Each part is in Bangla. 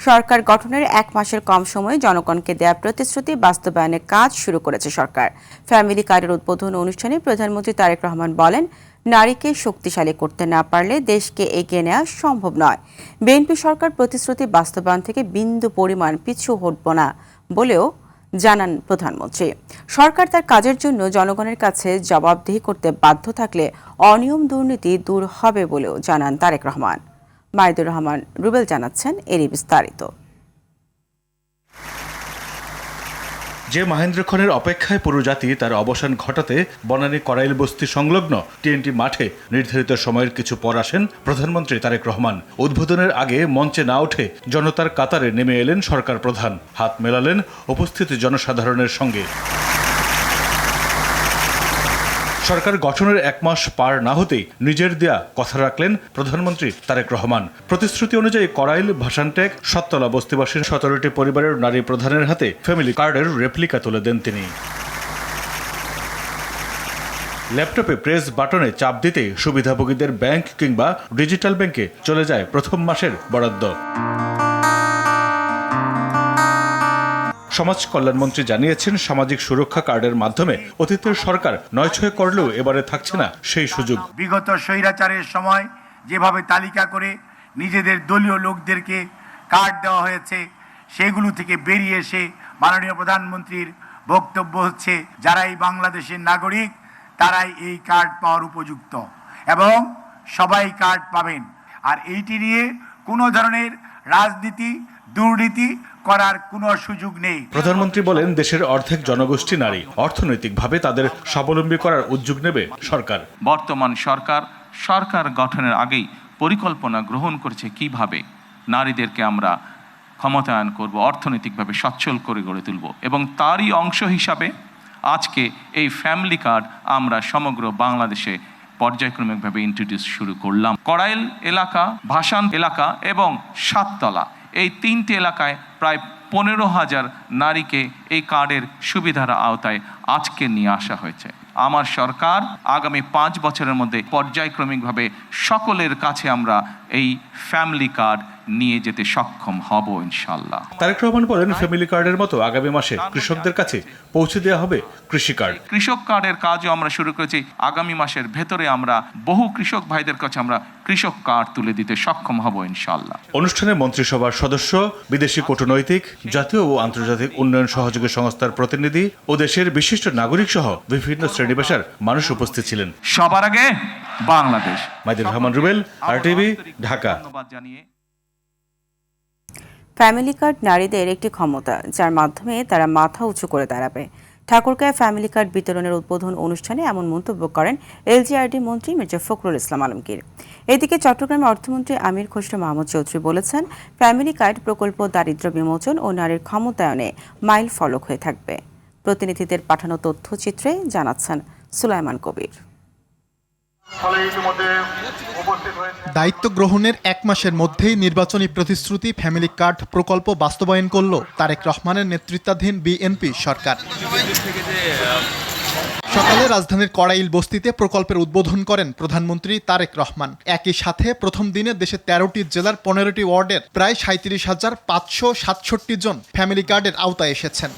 সরকার গঠনের 1 মাসের কম সময়ে জনগণকে দেয়া প্রতিশ্রুতি বাস্তবায়নের কাজ শুরু করেছে সরকার। ফ্যামিলি কার্ডের উদ্বোধন অনুষ্ঠানে প্রধানমন্ত্রী তারেক রহমান বলেন, নারীকে শক্তিশালী করতে না পারলে দেশকে এগিয়ে নেওয়া সম্ভব নয়। বিএনপি সরকার প্রতিশ্রুতি বাস্তবায়ন থেকে বিন্দু পরিমাণ পিছু হটব না বলেও জানান প্রধানমন্ত্রী। সরকার তার কাজের জন্য জনগণের কাছে জবাবদিহি করতে বাধ্য থাকলে অনিয়ম দুর্নীতি দূর হবে বলেও জানান তারেক রহমান। মাইদুর রহমান রুবেল জানাচ্ছেন এরই বিস্তারিত। যে মাহেন্দ্রক্ষণের অপেক্ষায় পুরো জাতি তার অবসান ঘটাতে বনানী করাইল বস্তি সংলগ্ন টিএনটি মাঠে নির্ধারিত সময়ের কিছু পর আসেন প্রধানমন্ত্রী তারেক রহমান। উদ্বোধনের আগে মঞ্চে না উঠে জনতার কাতারে নেমে এলেন সরকার প্রধান, হাত মেলালেন উপস্থিত জনসাধারণের সঙ্গে। সরকার গঠনের 1 মাস পার না হতেই নিজের দেয়া কথা রাখলেন প্রধানমন্ত্রী তারেক রহমান। প্রতিশ্রুতি অনুযায়ী করাইল, ভাসানটেক, সাততলা বস্তিবাসীর 17টি পরিবারের নারী প্রধানের হাতে ফ্যামিলি কার্ডের রেপ্লিকা তুলে দেন তিনি। ল্যাপটপে প্রেস বাটনে চাপ দিতেই সুবিধাভোগীদের ব্যাংক কিংবা ডিজিটাল ব্যাংকে চলে যায় প্রথম মাসের বরাদ্দ। সমাজ কল্যাণমন্ত্রী জানিয়েছেন, সামাজিক সুরক্ষা কার্ডের মাধ্যমে অতীতের সরকার নয়-ছয় করলেও এবারে থাকছে না সেই সুযোগ। বিগত স্বৈরাচারের সময় যেভাবে তালিকা করে নিজেদের দলীয় লোকদেরকে কার্ড দেওয়া হয়েছে, সেগুলো থেকে বেরিয়ে এসে মাননীয় প্রধানমন্ত্রীর বক্তব্য হচ্ছে, যারাই বাংলাদেশের নাগরিক তারাই এই কার্ড পাওয়ার উপযুক্ত এবং সবাই কার্ড পাবেন। আর এইটি নিয়ে কোনো ধরনের রাজনীতি, দুর্নীতি করার কোনো সুযোগ নেই। প্রধানমন্ত্রী বলেন, দেশের অর্ধেক জনগোষ্ঠী নারী, অর্থনৈতিকভাবে তাদের স্বাবলম্বী করার উদ্যোগ নেবে সরকার। বর্তমান সরকার গঠনের আগেই পরিকল্পনা গ্রহণ করেছে কিভাবে নারীদেরকে আমরা ক্ষমতায়ন করব, অর্থনৈতিকভাবে সচ্ছল করে গড়ে তুলব, এবং তারই অংশ হিসাবে আজকে এই ফ্যামিলি কার্ড আমরা সমগ্র বাংলাদেশে পর্যায়ক্রমিকভাবে ইন্ট্রোডিউস শুরু করলাম। করাইল এলাকা, ভাসান এলাকা এবং সাততলা, এই 3টি এলাকায় প্রায় 15,000 নারীকে এই কার্ডের সুবিধার আওতায় আজকে নিয়ে আসা হয়েছে। আমার সরকার আগামী 5 বছরের মধ্যে পর্যায়ক্রমিকভাবে সকলের কাছে আমরা এই ফ্যামিলি কার্ড নিয়ে যেতে সক্ষম হব ইনশাল্লাহ। তারেক রহমান বলেন, ফ্যামিলি কার্ডের মতো আগামী মাসে কৃষকদের কাছে পৌঁছে দেওয়া হবে কৃষি কার্ড। কৃষক কার্ডের কাজও আমরা শুরু করেছি। আগামী মাসের ভেতরে আমরা বহু কৃষক ভাইদের কাছে আমরা কৃষক কার্ড তুলে দিতে সক্ষম হব ইনশাল্লাহ। অনুষ্ঠানে মন্ত্রিসভার সদস্য, বিদেশি কূটনৈতিক, জাতীয় ও আন্তর্জাতিক উন্নয়ন সহযোগী সংস্থার প্রতিনিধি ও দেশের বিশিষ্ট নাগরিক সহ বিভিন্ন শ্রেণী পেশার মানুষ উপস্থিত ছিলেন। সবার আগে Bangladesh. Maidur Rahman Rubel, RTV, Dhaka. Family card নারীদের একটি ক্ষমতা, যার মাধ্যমে তারা মাথা উঁচু করে দাঁড়াবে। ঠাকুরগাঁয়ে ফ্যামিলি কার্ড বিতরণের উদ্বোধন অনুষ্ঠানে এমন মন্তব্য করেন এলজিআরডি মন্ত্রী মির্জা ফখরুল ইসলাম আলমগীর। এদিকে চট্টগ্রামে অর্থমন্ত্রী আমির খসরু মাহমুদ চৌধুরী বলেছেন, ফ্যামিলি কার্ড প্রকল্প দারিদ্র্য বিমোচন ও নারীর ক্ষমতায়নে মাইল ফলক হয়ে থাকবে। প্রতিনিধিদের পাঠানো তথ্যচিত্রে জানাচ্ছেন সুলাইমান কবির। দায়িত্ব গ্রহণের 1 মাসের মধ্যেই নির্বাচনী প্রতিশ্রুতি ফ্যামিলি কার্ড প্রকল্প বাস্তবায়ন করল তারেক রহমানের নেতৃত্বাধীন বিএনপি সরকার। সকালে রাজধানীর করাইল বস্তিতে প্রকল্পের উদ্বোধন করেন প্রধানমন্ত্রী তারেক রহমান। একই সাথে প্রথম দিনে দেশের 13টি জেলার 15টি ওয়ার্ডের প্রায় 37,567 জন ফ্যামিলি কার্ডের আওতায় এসেছেন।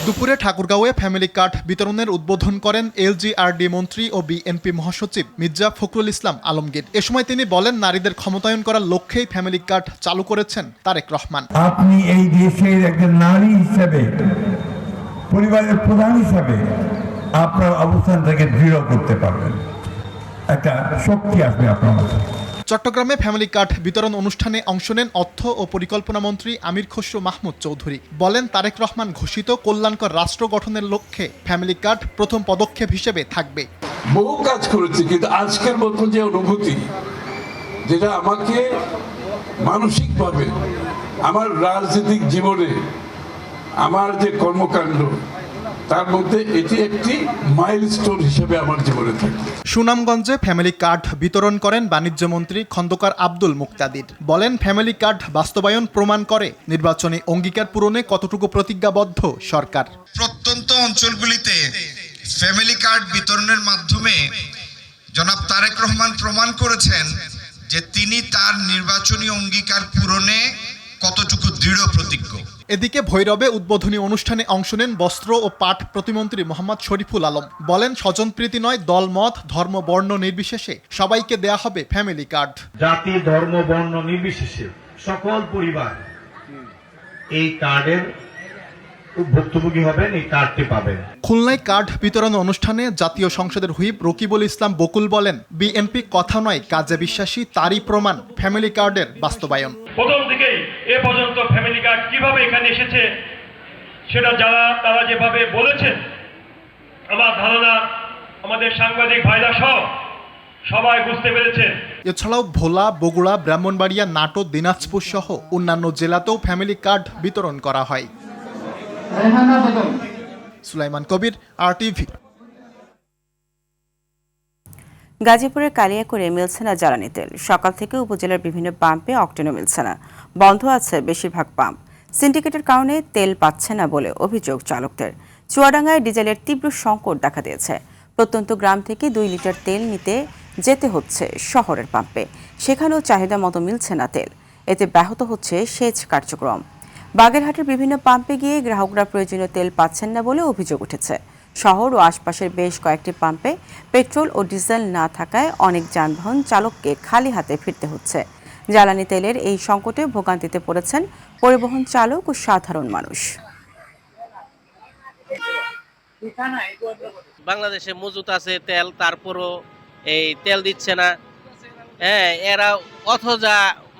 দুপুরে ঠাকুরগাঁওয়ে ফ্যামিলি কার্ড বিতরণের উদ্বোধন করেন এলজিআরডি মন্ত্রী ও বিএনপি মহাসচিব মির্জা ফখরুল ইসলাম আলমগীর। এ সময় তিনি বলেন, নারীদের ক্ষমতায়ন করার লক্ষ্যেই ফ্যামিলি কার্ড চালু করেছেন তারেক রহমান। আপনি এই দেশের একজন নারী হিসেবে, পরিবারের প্রধান হিসেবে আপনার অবস্থানটাকে দৃঢ় করতে পারবেন, একটা শক্তি আসবে আপনার মধ্যে। চট্টগ্রামে ফ্যামিলি কার্ড বিতরণ অনুষ্ঠানে অংশ নেন অর্থ ও পরিকল্পনা মন্ত্রী আমির খসরু মাহমুদ চৌধুরী। বলেন, তারেক রহমান ঘোষিত কল্যাণকর রাষ্ট্র গঠনের লক্ষ্যে ফ্যামিলি কার্ড প্রথম পদক্ষেপ হিসেবে থাকবে। বহু কাজ করেছি, কিন্তু আজকের মতো যে অনুভূতি, যেটা আমাকে মানসিকভাবে আমার রাজনৈতিক জীবনে, আমার যে কর্মকাণ্ড, তার মধ্যে এটি একটি মাইলস্টোন হিসেবে আমার জীবনে থাকে। সুনামগঞ্জে ফ্যামিলি কার্ড বিতরণ করেন বাণিজ্য মন্ত্রী খন্দকার আব্দুল মুক্তাদির। বলেন, ফ্যামিলি কার্ড বাস্তবায়ন প্রমাণ করে নির্বাচনী অঙ্গীকার পূরণে কতটুকু প্রতিজ্ঞাবদ্ধ সরকার। প্রত্যন্ত অঞ্চলগুলিতে ফ্যামিলি কার্ড বিতরণের মাধ্যমে জনাব তারেক রহমান প্রমাণ করেছেন যে তিনি তার নির্বাচনী অঙ্গীকার পূরণে কতটুকু দৃঢ় প্রতিজ্ঞ। এদিকে ভৈরবে উদ্বোধনী অনুষ্ঠানে অংশ নেন বস্ত্র ও পাট প্রতিমন্ত্রী মোহাম্মদ শরীফুল আলম। বলেন, স্বজনপ্রীতি নয়, দল মত ধর্ম বর্ণ নির্বিশেষে সবাইকে দেয়া হবে ফ্যামিলি কার্ড। জাতি ধর্ম বর্ণ নির্বিশেষে সকল পরিবার এই কার্ডের ভুক্তভোগী হবেন, এই কার্ডটি পাবেন। খুলনায় কার্ড বিতরণ অনুষ্ঠানে জাতীয় সংসদের হুইপ রকিবুল ইসলাম বকুল বলেন, বিএনপি কথা নয় কাজে বিশ্বাসী, তারই প্রমাণ ফ্যামিলি কার্ডের বাস্তবায়ন। প্রথম থেকেই এ পর্যন্ত ফ্যামিলি কার্ড কিভাবে এখানে এসেছে সেটা তারা যেভাবে বলেছেন, আমার ধারণা আমাদের সাংবাদিক ভাইরা সবাই বুঝতে পেরেছেন। এছাড়াও ভোলা, বগুড়া, ব্রাহ্মণবাড়িয়া, নাটোর, দিনাজপুর সহ অন্যান্য জেলাতেও ফ্যামিলি কার্ড বিতরণ করা হয়। সুলাইমান কবির, RTV। গাজীপুরের কালিয়াকৈরে মিলছে না জ্বালানি তেল। সকাল থেকে উপজেলার বিভিন্ন পাম্পে অক্টেনও মিলছে না, বন্ধ আছে বেশিরভাগ পাম্প। সিন্ডিকেটের কারণে তেল পাচ্ছে না বলে অভিযোগ চালকদের। চুয়াডাঙ্গায় ডিজেলের তীব্র সংকট দেখা দিয়েছে। প্রত্যন্ত গ্রাম থেকে 2 লিটার তেল নিতে যেতে হচ্ছে শহরের পাম্পে, সেখানেও চাহিদা মতো মিলছে না তেল। এতে ব্যাহত হচ্ছে সেচ কার্যক্রম। বাগেরহাটের বিভিন্ন পাম্পে গিয়ে গ্রাহকরা প্রয়োজনীয় তেল পাচ্ছেন না বলে অভিযোগ উঠেছে। শহর ও আশপাশের বেশ কয়েকটি পাম্পে পেট্রোল ও ডিজেল না থাকায় অনেক যানবাহন চালককে খালি হাতে ফিরতে হচ্ছে। জ্বালানি তেলের এই সংকটে ভোগান্তিতে পড়েছেন পরিবহন চালক ও সাধারণ মানুষ। বাংলাদেশে মজুত আছে তেল, তারপরও এই তেল দিচ্ছে না। এরা অথজা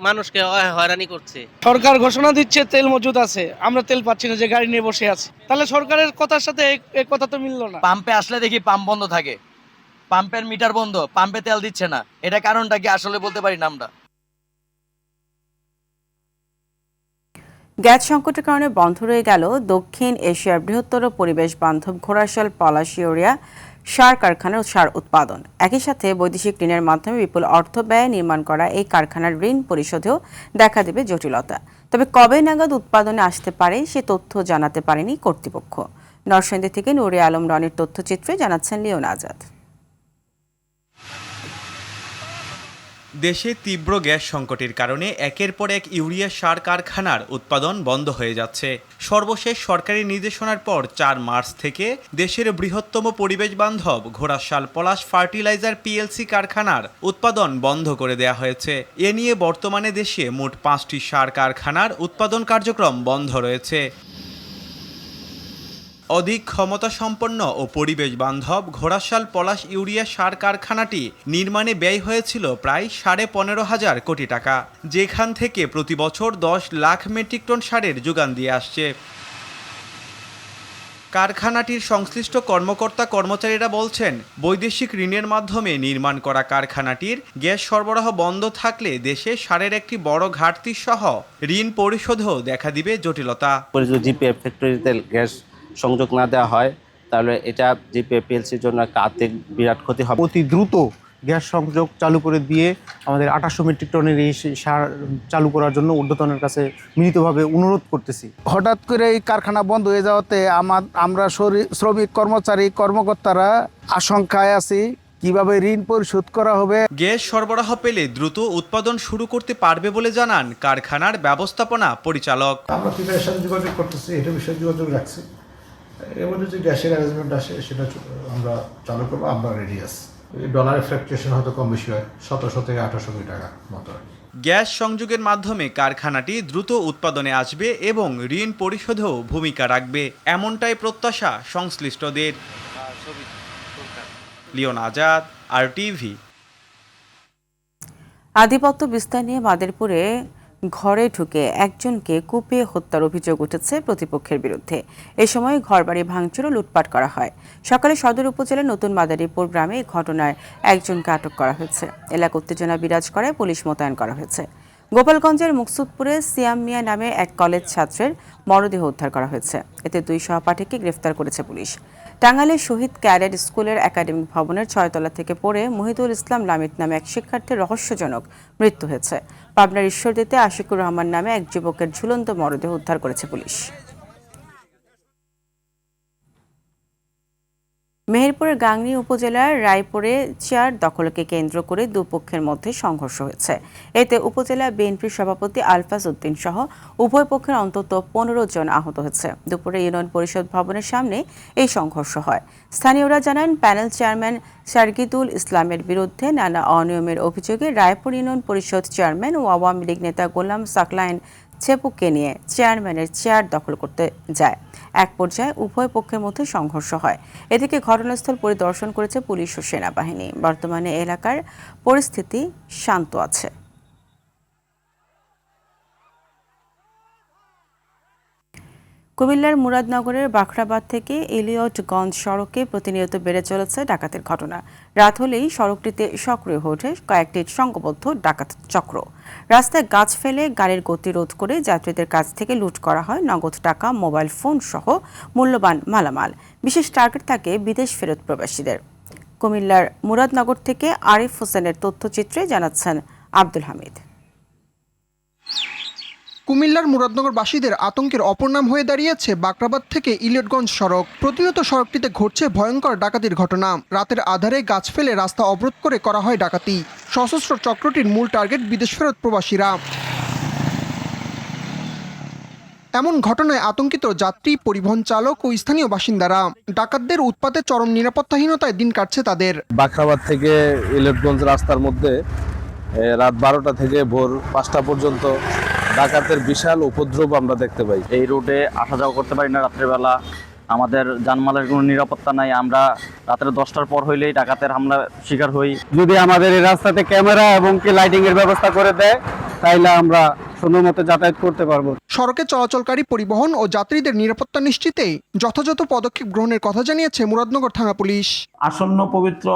মানুষকে হয়রানি করছে। সরকার ঘোষণা দিচ্ছে তেল মজুদ আছে, আমরা তেল পাচ্ছি না, যে গাড়ি নিয়ে বসে আছি। তাহলে সরকারের কথার সাথে এই কথা তো মিললো না। পাম্পে আসলে দেখি পাম্প বন্ধ থাকে, পাম্পের মিটার বন্ধ, পাম্পে তেল দিচ্ছে না। এটা কারণটা কি আসলে বলতে পারি না আমরা। গ্যাস সংকটের কারণে বন্ধ রয়ে গেল দক্ষিণ এশিয়ার বৃহত্তর পরিবেশ বান্ধব ঘোড়াশাল পলাশ ইউরিয়া সার কারখানার সার উৎপাদন। একই সাথে বৈদেশিক ঋণের মাধ্যমে বিপুল অর্থ ব্যয়ে নির্মাণ করা এই কারখানার ঋণ পরিশোধেও দেখা দেবে জটিলতা। তবে কবে নাগাদ উৎপাদনে আসতে পারে সে তথ্য জানাতে পারেনি কর্তৃপক্ষ। নরসিংদী থেকে নুরে আলম রনির তথ্যচিত্রে জানাচ্ছেন লিওন আজাদ। দেশে তীব্র গ্যাস সংকটের কারণে একের পর এক ইউরিয়া সার কারখানার উৎপাদন বন্ধ হয়ে যাচ্ছে। সর্বশেষ সরকারি নির্দেশনার পর 4 মার্চ থেকে দেশের বৃহত্তম পরিবেশ বান্ধব ঘোড়াশাল পলাশ ফার্টিলাইজার PLC কারখানার উৎপাদন বন্ধ করে দেয়া হয়েছে। এ নিয়ে বর্তমানে দেশে মোট 5টি সার কারখানার উৎপাদন কার্যক্রম বন্ধ রয়েছে। অধিক ক্ষমতা সম্পন্ন ও পরিবেশ বান্ধব ঘোড়াশাল পলাশ ইউরিয়া সার কারখানাটি নির্মাণে ব্যয় হয়েছিল প্রায় 15,500 কোটি টাকা, যেখান থেকে প্রতি বছর 10 লাখ মেট্রিক টন সারের যোগান দিয়ে আসছে। কারখানাটির সংশ্লিষ্ট কর্মকর্তা কর্মচারীরা বলছেন, বৈদেশিক ঋণের মাধ্যমে নির্মাণ করা কারখানাটির গ্যাস সরবরাহ বন্ধ থাকলে দেশে সারের একটি বড় ঘাটতি সহ ঋণ পরিশোধেও দেখা দিবে জটিলতা। জিপিএফ ফ্যাক্টরিতে গ্যাস সংযোগ না দেওয়া হয় তাহলে এটা জিপিএফ PLCর জন্য একটা আর্থিক বিরাট ক্ষতি হবে। অতি দ্রুত গ্যাস সংযোগ চালু করে দিয়ে আমাদের 2800 মেট্রিক টনের এই সার চালু করার জন্য ঊর্ধ্বতনের কাছে মিলিতভাবে অনুরোধ করতেছি। হঠাৎ করে এই কারখানা বন্ধ হয়ে যাওয়াতে আমরা শ্রমিক কর্মচারী কর্মকর্তারা আশঙ্কায় আছি কিভাবে ঋণ পরিশোধ করা হবে। গ্যাস সরবরাহ পেলে দ্রুত উৎপাদন শুরু করতে পারবে বলে জানান কারখানার ব্যবস্থাপনা পরিচালক। আমরা ফিফার সাথে যোগাযোগ করতেছি, এটা বিষয়ে যোগাযোগ রাখছি। এর মধ্যে যে গ্যাসের অ্যারেঞ্জমেন্ট আসে সেটা আমরা চালু করবো, আমরা রেডি আছি। ডলারের ফ্ল্যাকচুয়েশন হয়তো কম বেশি হয়, 1700 থেকে 1800 কোটি টাকা মতো। গ্যাস সংযোগের মাধ্যমে কারখানাটি দ্রুত উৎপাদনে আসবে এবং ঋণ পরিশোধেও ভূমিকা রাখবে, এমনটাই প্রত্যাশা সংশ্লিষ্টদের। লিওন আজাদ, RTV। আধিপত্য বিস্তার নিয়ে মাদারীপুরে ঘরে ঢুকে একজনকে কুপিয়ে হত্যার অভিযোগ উঠেছে প্রতিপক্ষের বিরুদ্ধে। এ সময় ঘরবাড়ি ভাঙচুর ও লুটপাট করা হয়। সকালে সদর উপজেলার নতুন মাদারীপুর গ্রামে এই ঘটনায় একজনকে আটক করা হয়েছে। এলাকা উত্তেজনা বিরাজ করায় পুলিশ মোতায়েন করা হয়েছে। গোপালগঞ্জের মুকসুদপুরে সিয়াম মিয়া নামে এক কলেজ ছাত্রের মরদেহ উদ্ধার করা হয়েছে। এতে 2 সহপাঠীকে গ্রেফতার করেছে পুলিশ। টাঙ্গাইলের শহীদ ক্যাডেট স্কুলের একাডেমিক ভবনের 6 তলা থেকে পড়ে মহিদুল ইসলাম লামিত নামে এক শিক্ষার্থীর রহস্যজনক মৃত্যু হয়েছে। পাবনার ঈশ্বরদীতে আশিকুর রহমান নামে এক যুবকের ঝুলন্ত মরদেহ উদ্ধার করেছে পুলিশ। মেহেরপুরের গাংনী উপজেলার রায়পুরে চেয়ার দখলকে কেন্দ্র করে দুপক্ষের মধ্যে সংঘর্ষ হয়েছে। এতে উপজেলা বিএনপির সভাপতি আলফাজ উদ্দিন সহ উভয় পক্ষের অন্তত 15 জন আহত হয়েছে। দুপুরে ইউনিয়ন পরিষদ ভবনের সামনে এই সংঘর্ষ হয়। স্থানীয়রা জানান, প্যানেল চেয়ারম্যান সার্গিদুল ইসলামের বিরুদ্ধে নানা অনিয়মের অভিযোগে রায়পুর ইউনিয়ন পরিষদ চেয়ারম্যান ও আওয়ামী লীগ নেতা গোলাম সাকলাইন ছেপুকে নিয়ে চেয়ারম্যানের চেয়ার দখল করতে যায়। এক পর্যায়ে উভয় পক্ষের মধ্যে সংঘর্ষ হয়। এদিকে ঘটনাস্থল পরিদর্শন করেছে পুলিশ ও সেনাবাহিনী। বর্তমানে এলাকার পরিস্থিতি শান্ত আছে। কুমিল্লার মুরাদনগরের বাখরাবাদ থেকে ইলিয়টগঞ্জ সড়কে প্রতিনিয়ত বেড়ে চলেছে ডাকাতির ঘটনা। রাত হলেই সড়কটিতে সক্রিয় হয়ে ওঠে কয়েকটি সংঘবদ্ধ ডাকাত চক্র। রাস্তায় গাছ ফেলে গাড়ির গতি রোধ করে যাত্রীদের কাছ থেকে লুট করা হয় নগদ টাকা, মোবাইল ফোন সহ মূল্যবান মালামাল। বিশেষ টার্গেট থাকে বিদেশ ফেরত প্রবাসীদের। কুমিল্লার মুরাদনগর থেকে আরিফ হোসেনের তথ্যচিত্রে জানাচ্ছেন আব্দুল হামিদ। কুমিল্লার মুরাদনগরবাসীদের আতঙ্কের অপর নাম হয়ে দাঁড়িয়েছে বাখরাবাদ থেকে ইলিয়টগঞ্জ সড়ক। প্রতিনিয়ত সড়কটিতে ঘটছে ভয়ঙ্কর ডাকাতির ঘটনা। রাতের আধারে গাছ ফেলে রাস্তা অবরোধ করে করা হয় ডাকাতি। সশস্ত্র চক্রটির মূল টার্গেট বিদেশ ফেরত প্রবাসীরা। এমন ঘটনায় আতঙ্কিত যাত্রী, পরিবহন চালক ও স্থানীয় বাসিন্দারা। ডাকাতদের উৎপাতে চরম নিরাপত্তাহীনতায় দিন কাটছে তাদের। বাখরাবাদ থেকে ইলিয়টগঞ্জ রাস্তার মধ্যে রাত 12টা থেকে ভোর 5টা পর্যন্ত ডাকাতের বিশাল উপদ্রব আমরা দেখতে পাই। এই রুটে আসা যাওয়া করতে পারি না রাত্রেবেলা। আমাদের জানমালের কোনো নিরাপত্তা নাই। আমরা রাত্রে 10টার পর হইলেই ডাকাতের হামলা শিকার হই। যদি আমাদের এই রাস্তাতে ক্যামেরা এবং কি লাইটিং এর ব্যবস্থা করে দেয় তাইলে আমরা সুন্দর মতো যাতায়াত করতে পারবো। সড়কে চলাচলকারী পরিবহন ও যাত্রীদের নিরাপত্তা নিশ্চিতে যথাযথ পদক্ষেপ গ্রহণের কথা জানিয়েছে মুরাদনগর থানা পুলিশ। আসন্ন পবিত্র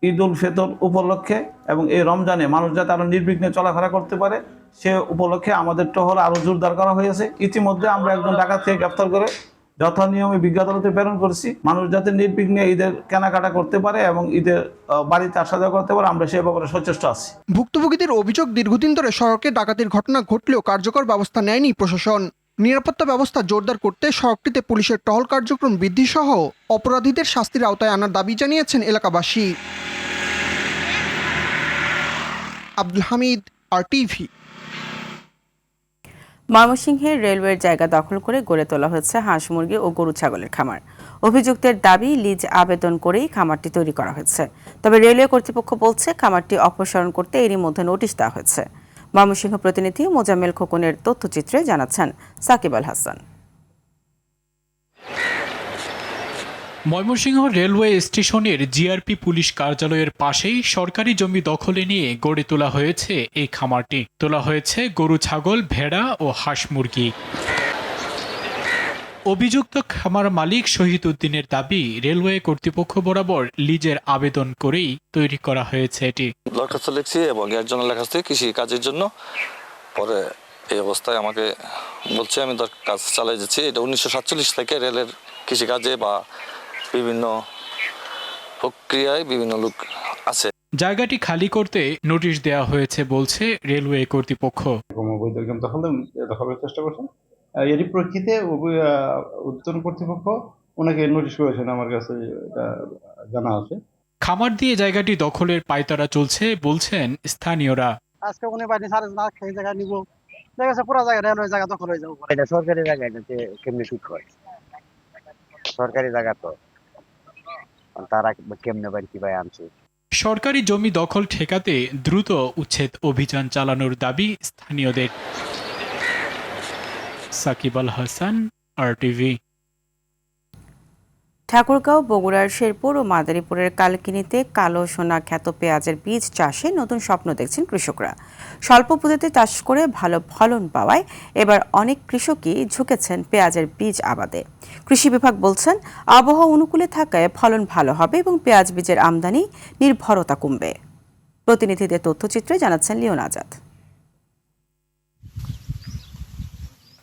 ঈদ উল ফিতর উপলক্ষে এবং এই রমজানে মানুষ যাতে আরো নির্বিঘ্নে চলাফেরা করতে পারে সে উপলক্ষে আমাদের টহল আরো জোরদার করা হয়েছে। ইতিমধ্যে আমরা একজন ডাকাতকে গ্রেফতার করে যথানিয়মে বিজ্ঞ আদালতে প্রেরণ করেছি। মানুষ যাতে নির্বিঘ্নে ঈদের কেনাকাটা করতে পারে এবং ঈদের বাড়িতে আসা যাওয়া করতে পারে, আমরা সে ব্যাপারে সচেষ্ট আছি। ভুক্তভোগীদের অভিযোগ, দীর্ঘদিন ধরে সড়কে ডাকাতির ঘটনা ঘটলেও কার্যকর ব্যবস্থা নেয়নি প্রশাসন। নিরাপত্তা ব্যবস্থা জোরদার করতে সড়কটিতে পুলিশের টহল কার্যক্রম বৃদ্ধি সহ অপরাধীদের শাস্তির আওতায় আনার দাবি জানিয়েছেন এলাকাবাসী। আব্দুল হামিদ, RTV। ময়মনসিংহের রেলওয়ের জায়গা দখল করে গড়ে তোলা হয়েছে হাঁস, মুরগি ও গরু ছাগলের খামার। অভিযুক্তের দাবি, লিজ আবেদন করেই খামারটি তৈরি করা হয়েছে। তবে রেলওয়ে কর্তৃপক্ষ বলছে খামারটি অপসারণ করতে এরই মধ্যে নোটিশ দেওয়া হয়েছে। ময়মনসিংহ প্রতিনিধি মোজাম্মেল খোকনের তথ্যচিত্রে জানাচ্ছেন সাকিব আল হাসান। ময়মনসিংহ রেলওয়ে স্টেশনের জিআরপি পুলিশ কার্যালয়ের পাশেই সরকারি জমি দখলে নিয়ে গড়ে তোলা হয়েছে এই খামারটি। তোলা হয়েছে গরু, ছাগল, ভেড়া ও হাঁস, মুরগি। অভিযুক্ত খামার মালিক শহীদ উদ্দিনের দাবি, রেলওয়ে কর্তৃপক্ষ বরাবর লিজের আবেদন করেই তৈরি করা হয়েছে এটি। দরখাস্ত লিখছি এবং একজনের লেখা আছে কৃষি কাজের জন্য। পরে এই অবস্থায় আমাকে বলছে আমি কাজ চালাই যাচ্ছি। এটা 1947 থেকে রেলের কৃষিকাজে বা বিভিন্ন প্রক্রিয়ায় বিভিন্ন লোক আছে। জায়গাটি খালি করতে নোটিশ দেওয়া হয়েছে বলছে রেলওয়ে কর্তৃপক্ষ। দখলের চেষ্টা করছেন, এরই প্রেক্ষিতে উত্তর কর্তৃপক্ষ ওনাকে নোটিশ করেছেন, আমার কাছে এটা জানা আছে। খামার দিয়ে জায়গাটি দখলের পায়তারা চলছে বলছেন স্থানীয়রা। আজকে উনি বাড়ি সারা না খেয়ে জায়গা নিব, দেখা যাচ্ছে পুরো জায়গা রেলওয়ে জায়গা দখল হয়ে যাবে। এটা সরকারি জায়গা, এটাতে কেমনে ঠিক হয়? সরকারি জায়গা তো তারা কেমনে বাড়ি কি ভাই আনছে। সরকারি জমি দখল ঠেকাতে দ্রুত উচ্ছেদ অভিযান চালানোর দাবি স্থানীয়দের। সাকিব আল হাসান, RTV। ঠাকুরগাঁও, বগুড়ার শেরপুর ও মাদারীপুরের কালকিনিতে কালো সোনা খ্যাত পেঁয়াজের বীজ চাষে নতুন স্বপ্ন দেখছেন কৃষকরা। স্বল্প পুঁজিতে চাষ করে ভালো ফলন পাওয়ায় এবার অনেক কৃষকই ঝুঁকেছেন পেঁয়াজের বীজ আবাদে। কৃষি বিভাগ বলছেন, আবহাওয়া অনুকূলে থাকায় ফলন ভালো হবে এবং পেঁয়াজ বীজের আমদানি নির্ভরতা কমবে। প্রতিনিধিদের তথ্যচিত্রে জানাচ্ছেন লিওন আজাদ।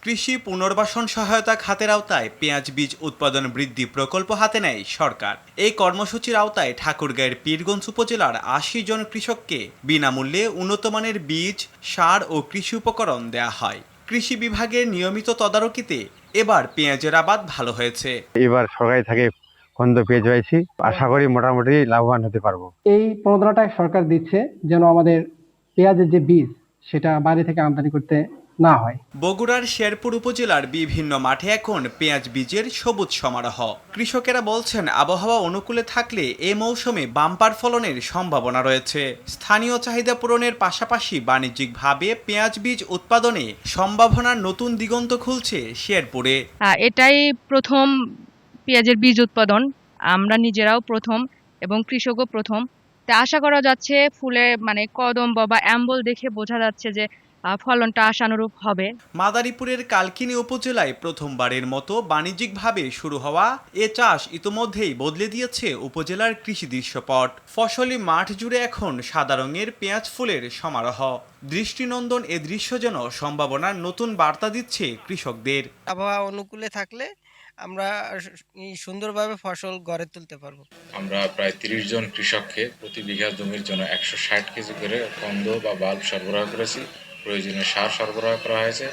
কৃষি পুনর্বাসন সহায়তা খাতের আওতায় পেঁয়াজ বীজ উৎপাদন বৃদ্ধি প্রকল্প হাতে নেয় সরকার। এই কর্মসূচির আওতায় ঠাকুরগাঁয়ের পীরগঞ্জ উপজেলার ৮০ জন কৃষককে বিনামূল্যে উন্নতমানের বীজ, সার ও কৃষি উপকরণ দেয়া হয়। কৃষি বিভাগের নিয়মিত তদারকিতে এবার পেঁয়াজের আবাদ ভালো হয়েছে। এবার সরকারি থেকে বন্ধ পেয়ে যাচ্ছি। আশা করি মোটামুটি লাভবান হতে পারবো। এই প্রণোদনাটা সরকার দিচ্ছে যেন আমাদের পেঁয়াজের যে বীজ সেটা বাইরে থেকে আমদানি করতে না হয়। বগুড়ার শেরপুর উপজেলার বিভিন্ন মাঠে এখন পেঁয়াজ বীজের সবুজ সমারোহ। কৃষকেরা বলছেন আবহাওয়া অনুকূলে থাকলে এ মৌসুমে বাম্পার ফলনের সম্ভাবনা রয়েছে। স্থানীয় চাহিদা পূরণের পাশাপাশি বাণিজ্যিকভাবে পেঁয়াজ বীজ উৎপাদনে সম্ভাবনার নতুন দিগন্ত খুলছে শেরপুরে। এটাই প্রথম পেঁয়াজের বীজ উৎপাদন, আমরা নিজেরাও প্রথম এবং কৃষকও প্রথম। তা আশা করা যাচ্ছে ফুলে কদম্ব বা অ্যাম্বল দেখে বোঝা যাচ্ছে যে ফলনটা আশানুরূপ হবে। মাদারীপুরের কালকিনি উপজেলায় প্রথমবারের মতো বাণিজ্যিকভাবে শুরু হওয়া এ চাষ ইতোমধ্যেই বদলে দিয়েছে উপজেলার কৃষি দৃশ্যপট। ফসলি মাঠ জুড়ে এখন সাদা রঙের পেঁয়াজ ফুলের সমারোহ। দৃষ্টিনন্দন এ দৃশ্য যেন সম্ভাবনার নতুন বার্তা দিচ্ছে কৃষকদের। আবহাওয়া অনুকূলে থাকলে আমরা সুন্দরভাবে ফসল গড়ে তুলতে পারবো। আমরা প্রায় 30 জন কৃষককে প্রতি বিঘা জমির জন্য 160 কেজি করে কন্দ বা বাল্ব সরবরাহ করেছি। প্রয়োজনীয় সার সরবরাহ করা হয়েছে।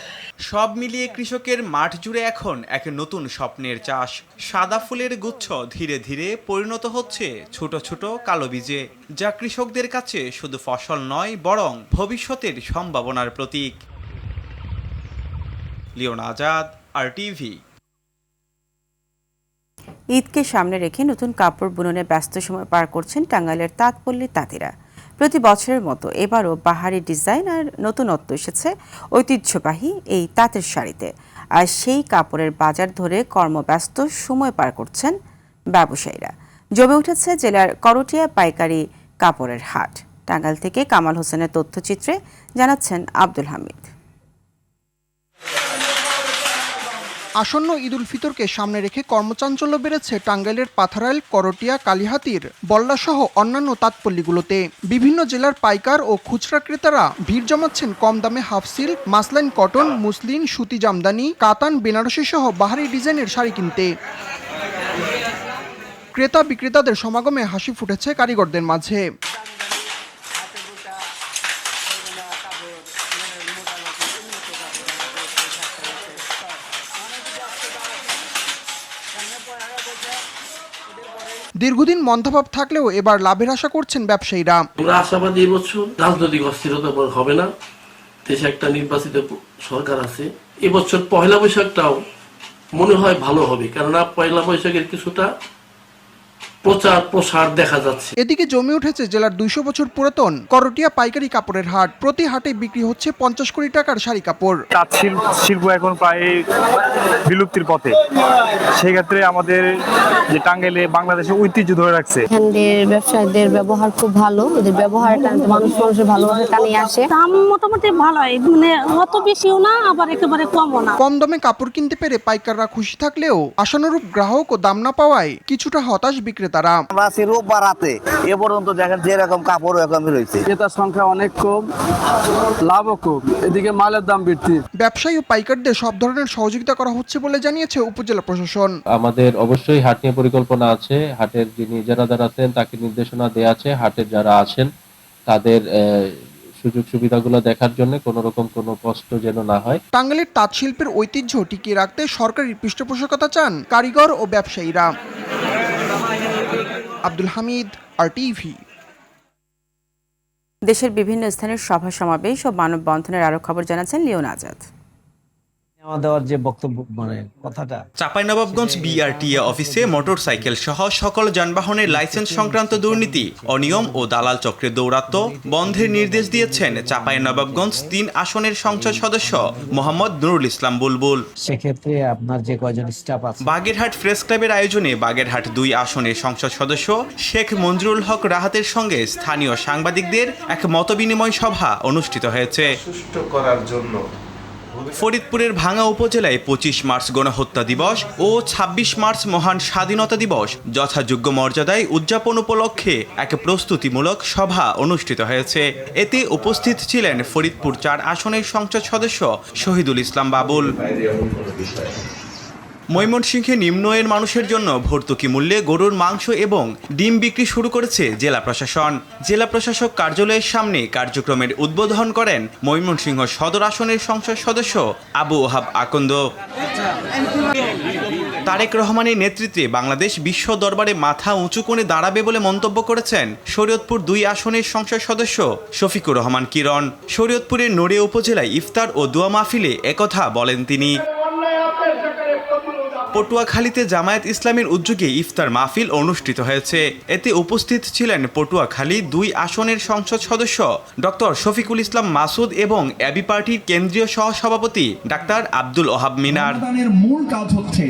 সব মিলিয়ে কৃষকের মাঠ জুড়ে এখন এক নতুন স্বপ্নের চাষ। সাদা ফুলের গুচ্ছ ধীরে ধীরে পরিণত হচ্ছে ছোট ছোট কালো বীজে, যা কৃষকদের কাছে শুধু ফসল নয় বরং ভবিষ্যতের সম্ভাবনার প্রতীক। Leone Azad, RTV। ঈদকে সামনে রেখে নতুন কাপড় বুননে ব্যস্ত সময় পার করছেন টাঙ্গাইলের তাঁতপল্লীর তাঁতিরা। প্রতি বছরের মতো এবারও বাহারি ডিজাইন আর নতুনত্ব এসেছে ঐতিহ্যবাহী এই তাঁতের শাড়িতে। আর সেই কাপড়ের বাজার ধরে কর্মব্যস্ত সময় পার করছেন ব্যবসায়ীরা। জমে উঠেছে জেলার করটিয়া পাইকারি কাপড়ের হাট। টাঙ্গাইল থেকে কামাল হোসেনের তথ্যচিত্রে জানাচ্ছেন আব্দুল হামিদ। আসন্ন ঈদ উল ফিতরকে সামনে রেখে কর্মচাঞ্চল্য বেড়েছে টাঙ্গাইলের পাথারাইল, করটিয়া, কালিহাতীর, বল্লাসহ অন্যান্য তাঁতপল্লীগুলোতে। বিভিন্ন জেলার পাইকার ও খুচরা ক্রেতারা ভিড় জমাচ্ছেন কম দামে হাফ সিল্ক, মাসলাইন কটন, মুসলিন, সুতি জামদানি, কাতান, বেনারসি সহ বাহারি ডিজাইনের শাড়ি কিনতে। ক্রেতা বিক্রেতাদের সমাগমে হাসি ফুটেছে কারিগরদের মাঝে। দীর্ঘদিন মন্দাভাব থাকলেও এবার লাভের আশা করছেন ব্যবসায়ীরা। আমরা আশাবাদী এবছর রাজনৈতিক অস্থিরতা হবে না, দেশে একটা নির্বাচিত সরকার আছে। এবছর পয়লা বৈশাখটাও মনে হয় ভালো হবে, কেননা পয়লা বৈশাখের কিছুটা প্রচার প্রসার দেখা যাচ্ছে। এদিকে জমে উঠেছে জেলার 200 বছর পুরাতন করটিয়া পাইকারি কাপড়ের হাট। প্রতি হাটে বিক্রি হচ্ছে 50 কোটি টাকার শাড়ি কাপড়। তাঁত শিল্প এখন প্রায় বিলুপ্তির পথে, সেক্ষেত্রে আমাদের যে টাঙ্গাইলে বাংলাদেশে ঐতিহ্য ধরে রাখছে। এখানকার ব্যবসায়ীদের ব্যবহার খুব ভালো, ওদের ব্যবহারের কারণে মানুষের ভালোভাবে টানে আসে। দাম মোটামুটি ভালোই, অত বেশিও না আবার একেবারে কমও না। কম দামে কাপড় কিনতে পেরে পাইকাররা খুশি থাকলেও আশানুরূপ গ্রাহক ও দাম না পাওয়ায় কিছুটা হতাশ বিক্রেতারা। আমরা আছি রোববার রাতে, এ পর্যন্ত দেখেন যেরকম কাপড় এরকমই রয়েছে। ক্রেতার সংখ্যা অনেক কম, লাভও কম, এদিকে মালের দাম বৃদ্ধি। ব্যবসায়ী ও পাইকারদের সব ধরনের সহযোগিতা করা হচ্ছে বলে জানিয়েছে উপজেলা প্রশাসন। আমাদের অবশ্যই হাট নিয়ে পরিকল্পনা আছে। হাটের যিনি যারা আছেন তাকে নির্দেশনা দেওয়া আছে, হাটের যারা আছেন তাদের সুযোগ সুবিধাগুলো দেখার জন্য কোনো রকম কোনো কষ্ট যেন না হয়। টাঙ্গাইলের তাঁত শিল্পের ঐতিহ্য টিকিয়ে রাখতে সরকারি পৃষ্ঠপোষকতা চান কারিগর ও ব্যবসায়ীরা। আব্দুল হামিদ, RTV। দেশের বিভিন্ন স্থানের সভা সমাবেশ ও মানববন্ধনের আরো খবর জানাচ্ছেন লিওন আজাদ। দেওয়ার যে বক্তব্য কথাটা চাঁপাইনবাবগঞ্জ BRTA অফিসে মোটরসাইকেল সহ সকল যানবাহনের লাইসেন্স সংক্রান্ত দুর্নীতি, অনিয়ম ও দালাল চক্রের দৌরাত্ম্য বন্ধের নির্দেশ দিয়েছেন চাঁপাইনবাবগঞ্জ 3 আসনের সংসদ সদস্য মোহাম্মদ নুরুল ইসলাম বুলবুল। সেক্ষেত্রে আপনার যে কয়জন স্টাফ আছে। বাগেরহাট প্রেস ক্লাবের আয়োজনে বাগেরহাট 2 আসনের সংসদ সদস্য শেখ মঞ্জুরুল হক রাহাতের সঙ্গে স্থানীয় সাংবাদিকদের এক মতবিনিময় সভা অনুষ্ঠিত হয়েছে। সুষ্ঠু করার জন্য ফরিদপুরের ভাঙ্গা উপজেলায় 25 মার্চ গণহত্যা দিবস ও 26 মার্চ মহান স্বাধীনতা দিবস যথাযোগ্য মর্যাদায় উদযাপন উপলক্ষে এক প্রস্তুতিমূলক সভা অনুষ্ঠিত হয়েছে। এতে উপস্থিত ছিলেন ফরিদপুর 4 আসনের সংসদ সদস্য শহীদুল ইসলাম বাবুল। ময়মনসিংহে নিম্ন আয়ের মানুষের জন্য ভর্তুকি মূল্যে গরুর মাংস এবং ডিম বিক্রি শুরু করেছে জেলা প্রশাসন। জেলা প্রশাসক কার্যালয়ের সামনে কার্যক্রমের উদ্বোধন করেন ময়মনসিংহ সদর আসনের সংসদ সদস্য আবু ওহাব আকন্দ। তারেক রহমানের নেতৃত্বে বাংলাদেশ বিশ্ব দরবারে মাথা উঁচু করে দাঁড়াবে বলে মন্তব্য করেছেন শরীয়তপুর 2 আসনের সংসদ সদস্য শফিকুর রহমান কিরণ। শরীয়তপুরের নড়িয়া উপজেলায় ইফতার ও দোয়া মাহফিলে একথা বলেন তিনি। পটুয়াখালীতে জামায়াত ইসলামের উদ্যোগে ইফতার মাহফিল অনুষ্ঠিত হয়েছে। এতে উপস্থিত ছিলেন পটুয়াখালী 2 আসনের সংসদ সদস্য ডক্টর শফিকুল ইসলাম মাসুদ এবং এবি পার্টির কেন্দ্রীয় সহসভাপতি ডাক্তার আব্দুল ওহাব মিনার। মূল কাজ হচ্ছে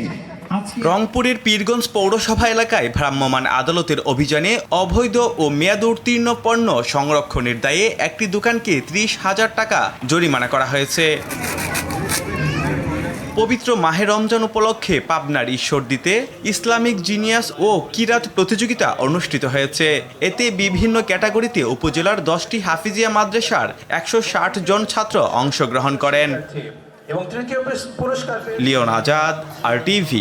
রংপুরের পীরগঞ্জ পৌরসভা এলাকায় ভ্রাম্যমাণ আদালতের অভিযানে অবৈধ ও মেয়াদ উত্তীর্ণ পণ্য সংরক্ষণের দায়ে একটি দোকানকে 30,000 টাকা জরিমানা করা হয়েছে। পবিত্র মাহে রমজান উপলক্ষে পাবনার ঈশ্বরদীতে ইসলামিক জিনিয়াস ও কিরাত প্রতিযোগিতা অনুষ্ঠিত হয়েছে। এতে বিভিন্ন ক্যাটাগরিতে উপজেলার 10টি হাফিজিয়া মাদ্রাসার 160 জন ছাত্র অংশগ্রহণ করেন। লিওন আজাদ, RTV।